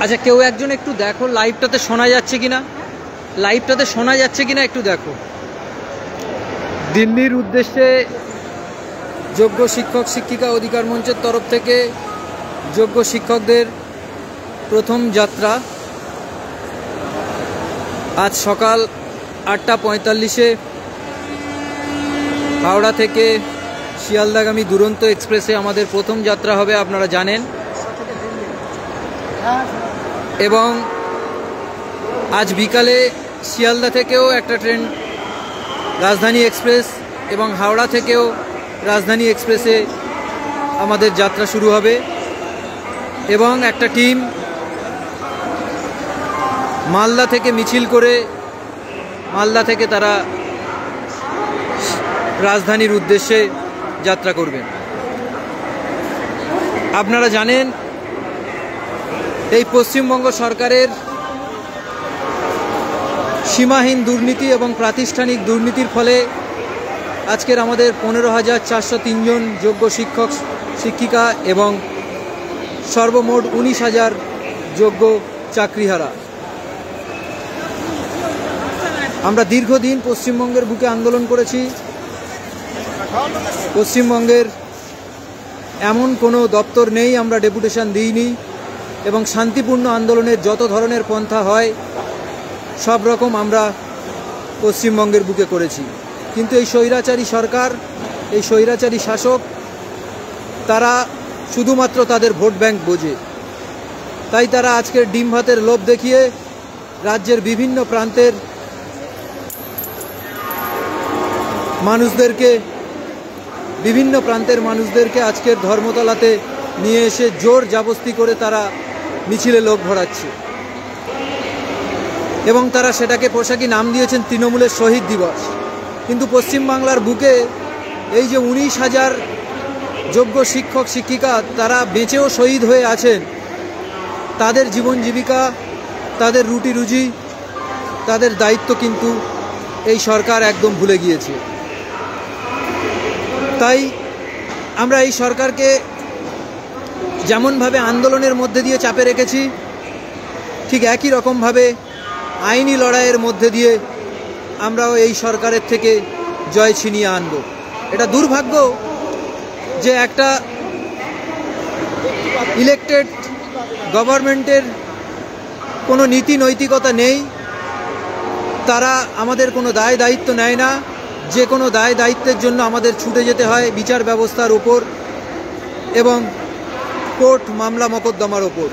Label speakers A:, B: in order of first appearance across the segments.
A: আচ্ছা, কেউ একজন একটু দেখো লাইভটাতে শোনা যাচ্ছে কিনা, একটু দেখো। দিল্লির উদ্দেশ্যে যোগ্য শিক্ষক শিক্ষিকা অধিকার মঞ্চের তরফ থেকে যোগ্য শিক্ষকদের প্রথম যাত্রা আজ সকাল 8:45-এ হাওড়া থেকে শিয়ালদাগামী দুরন্ত এক্সপ্রেসে আমাদের প্রথম যাত্রা হবে, আপনারা জানেন। এবং আজ বিকালে শিয়ালদা থেকেও একটা ট্রেন রাজধানী এক্সপ্রেস এবং হাওড়া থেকেও রাজধানী এক্সপ্রেসে আমাদের যাত্রা শুরু হবে। এবং একটা টিম মালদা থেকে মিছিল করে মালদা থেকে তারা রাজধানীর উদ্দেশ্যে যাত্রা করবেন। আপনারা জানেন এই পশ্চিমবঙ্গ সরকারের সীমাহীন দুর্নীতি এবং প্রাতিষ্ঠানিক দুর্নীতির ফলে আজকের আমাদের 15,403 জন যোগ্য শিক্ষক শিক্ষিকা এবং সর্বমোট 19,000 যোগ্য চাকরিহারা। আমরা দীর্ঘদিন পশ্চিমবঙ্গের বুকে আন্দোলন করেছি। পশ্চিমবঙ্গের এমন কোনো দপ্তর নেই আমরা ডেপুটেশন দিইনি, এবং শান্তিপূর্ণ আন্দোলনের যত ধরনের পন্থা হয় সব রকম আমরা পশ্চিমবঙ্গের বুকে করেছি। কিন্তু এই স্বৈরাচারী সরকার, এই স্বৈরাচারী শাসক, তারা শুধুমাত্র তাদের ভোট ব্যাংক বোঝে। তাই তারা আজকের ডিম ভাতের লোভ দেখিয়ে রাজ্যের বিভিন্ন প্রান্তের মানুষদেরকে আজকের ধর্মতলাতে নিয়ে এসে জোর জবরদস্তি করে তারা মিছিলে লোক ভরাচ্ছে। এবং তারা সেটাকে পোশাকি নাম দিয়েছেন তৃণমূলের শহীদ দিবস। কিন্তু পশ্চিমবাংলার বুকে এই যে 19,000 যোগ্য শিক্ষক শিক্ষিকা তারা বেঁচেও শহীদ হয়ে আছেন, তাদের জীবন জীবিকা, তাদের রুটি রুজি, তাদের দায়িত্ব কিন্তু এই সরকার একদম ভুলে গিয়েছে। তাই আমরা এই সরকারকে যেমনভাবে আন্দোলনের মধ্যে দিয়ে চাপে রেখেছি, ঠিক একই রকমভাবে আইনি লড়াইয়ের মধ্যে দিয়ে আমরাও এই সরকারের থেকে জয় ছিনিয়ে আনব। এটা দুর্ভাগ্য যে একটা ইলেকটেড গভর্নমেন্টের কোনো নীতি নৈতিকতা নেই, তারা আমাদের কোনো দায় দায়িত্ব নেয় না। যে কোনো দায় দায়িত্বের জন্য আমাদের ছুটে যেতে হয় বিচার ব্যবস্থার ওপর এবং কোর্ট মামলা মকদ্দমার ওপর।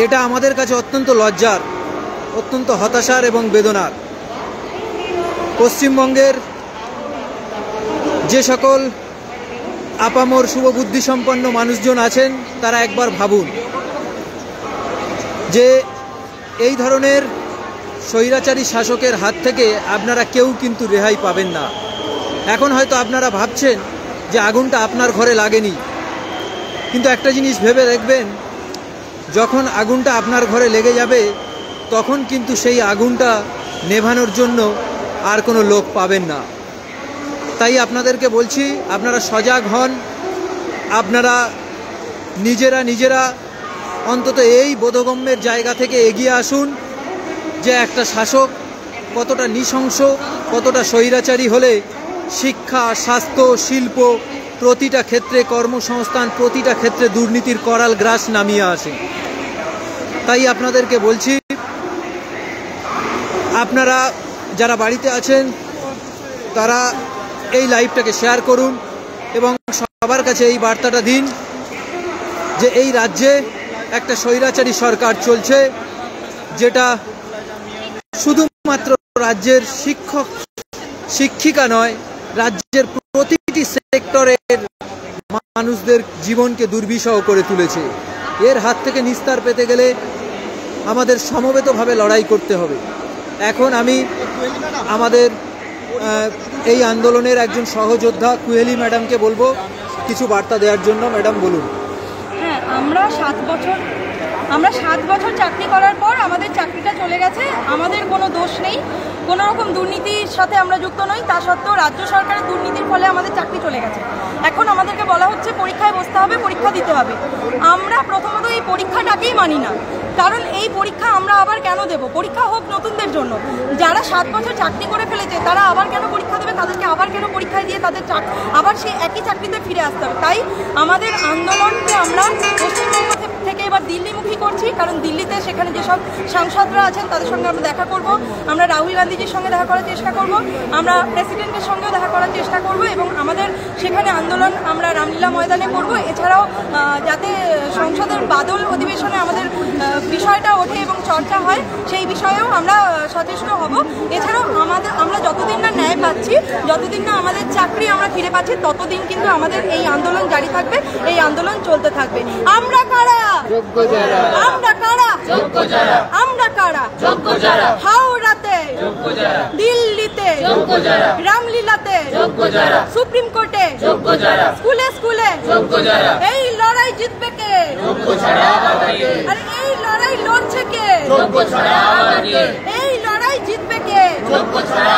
A: এটা আমাদের কাছে অত্যন্ত লজ্জার, অত্যন্ত হতাশার এবং বেদনার। পশ্চিমবঙ্গের যে সকল আপামর শুভবুদ্ধিসম্পন্ন মানুষজন আছেন তারা একবার ভাবুন যে এই ধরনের স্বৈরাচারী শাসকের হাত থেকে আপনারা কেউ কিন্তু রেহাই পাবেন না। এখন হয়তো আপনারা ভাবছেন যে আগুনটা আপনার ঘরে লাগেনি, কিন্তু একটা জিনিস ভেবে দেখবেন, যখন আগুনটা আপনার ঘরে লেগে যাবে তখন কিন্তু সেই আগুনটা নেভানোর জন্য আর কোনো লোক পাবেন না। তাই আপনাদেরকে বলছি, আপনারা সজাগ হন, আপনারা নিজেরা অন্তত এই বোধগম্যের জায়গা থেকে এগিয়ে আসুন যে একটা শাসক কতটা নৃশংস, কতটা স্বৈরাচারী হলে শিক্ষা, স্বাস্থ্য, শিল্প প্রতিটা ক্ষেত্রে, কর্মসংস্থান প্রতিটা ক্ষেত্রে দুর্নীতির করাল গ্রাস নামিয়ে আসে। তাই আপনাদেরকে বলছি, আপনারা যারা বাড়িতে আছেন তারা এই লাইভটাকে শেয়ার করুন এবং সবার কাছে এই বার্তাটা দিন যে এই রাজ্যে একটা স্বৈরাচারী সরকার চলছে, যেটা শুধুমাত্র রাজ্যের শিক্ষক শিক্ষিকা নয়, রাজ্যের প্রতিটি সেক্টরের মানুষদের জীবনকে দুর্বিষহ করে তুলেছে। এর হাত থেকে নিস্তার পেতে গেলে আমাদের সমবেতভাবে লড়াই করতে হবে। এখন আমি আমাদের এই আন্দোলনের একজন সহযোদ্ধা কুহেলি ম্যাডামকে বলবো কিছু বার্তা দেওয়ার জন্য। ম্যাডাম বলুন।
B: হ্যাঁ, আমরা 7 বছর চাকরি করার পর আমাদের চাকরিটা চলে গেছে, আমাদের কোনো দোষ নেই। কোনো রকম দুর্নীতির সাথে আমরা যুক্ত নই। তা সত্ত্বেও রাজ্য সরকারের দুর্নীতির ফলে আমাদের চাকরি চলে গেছে। এখন আমাদেরকে বলা হচ্ছে পরীক্ষায় বসতে হবে, পরীক্ষা দিতে হবে। আমরা প্রথমত এই পরীক্ষাটাকেই মানি না, কারণ এই পরীক্ষা আমরা আবার কেন দেব? পরীক্ষা হোক নতুনদের জন্য, যারা 7 বছর চাকরি করে ফেলেছে তারা আবার কেন পরীক্ষা দেবে? তাদেরকে আবার কেন পরীক্ষায় দিয়ে তাদের আবার সেই একই চাকরিতে ফিরে আসতে হবে? তাই আমাদের আন্দোলনকে আমরা পশ্চিমবঙ্গ থেকে এবার দিল্লিমুখী করছি, কারণ দিল্লিতে সেখানে যেসব সাংসদরা আছেন তাদের সঙ্গে আমরা দেখা করব, আমরা রাহুল গান্ধীজির সঙ্গে দেখা করার চেষ্টা করব, আমরা প্রেসিডেন্টের সঙ্গেও দেখা করার চেষ্টা করব এবং আমাদের সেখানে আন্দোলন আমরা রামলীলা ময়দানে করব। এছাড়াও যাতে সংসদের বাদল অধিবেশনে আমাদের বিষয়টা ওঠে এবং চর্চা হয়, সেই বিষয়েও আমরা সচেষ্ট হব। এছাড়াও আমরা যতদিন না ন্যায় পাচ্ছি, যতদিন না আমাদের চাকরি আমরা ফিরে পাচ্ছি, ততদিন কিন্তু আমাদের এই আন্দোলন জারি থাকবে, এই আন্দোলন চলতে থাকবে। আমরা কারা? যোগ্য যারা। আমরা কারা? যোগ্য যারা। আমরা কারা? যোগ্য যারা। হাওড়াতে যোগ্য যারা, দিল্লিতে যোগ্য যারা, রামলীলাতে যোগ্য যারা, সুপ্রিম কোর্টে যোগ্য যারা, স্কুলে স্কুলে যোগ্য যারা। এই লড়াই জিতবে কে? যোগ্য যারা। আর এই লড়াই লড়ছে কে? যোগ্য যারা। এই লড়াই জিতবে কে? যোগ্য যারা।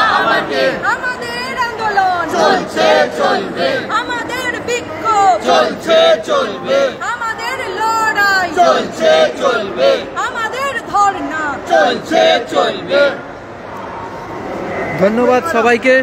B: আমাদের আন্দোলন চলছে চলবে, আমাদের বিক্ষোভ চলছে চলবে, আমাদের লড়াই চলছে চলবে, আমাদের ধর্ণা চলছে চলবে।
A: ধন্যবাদ সবাইকে।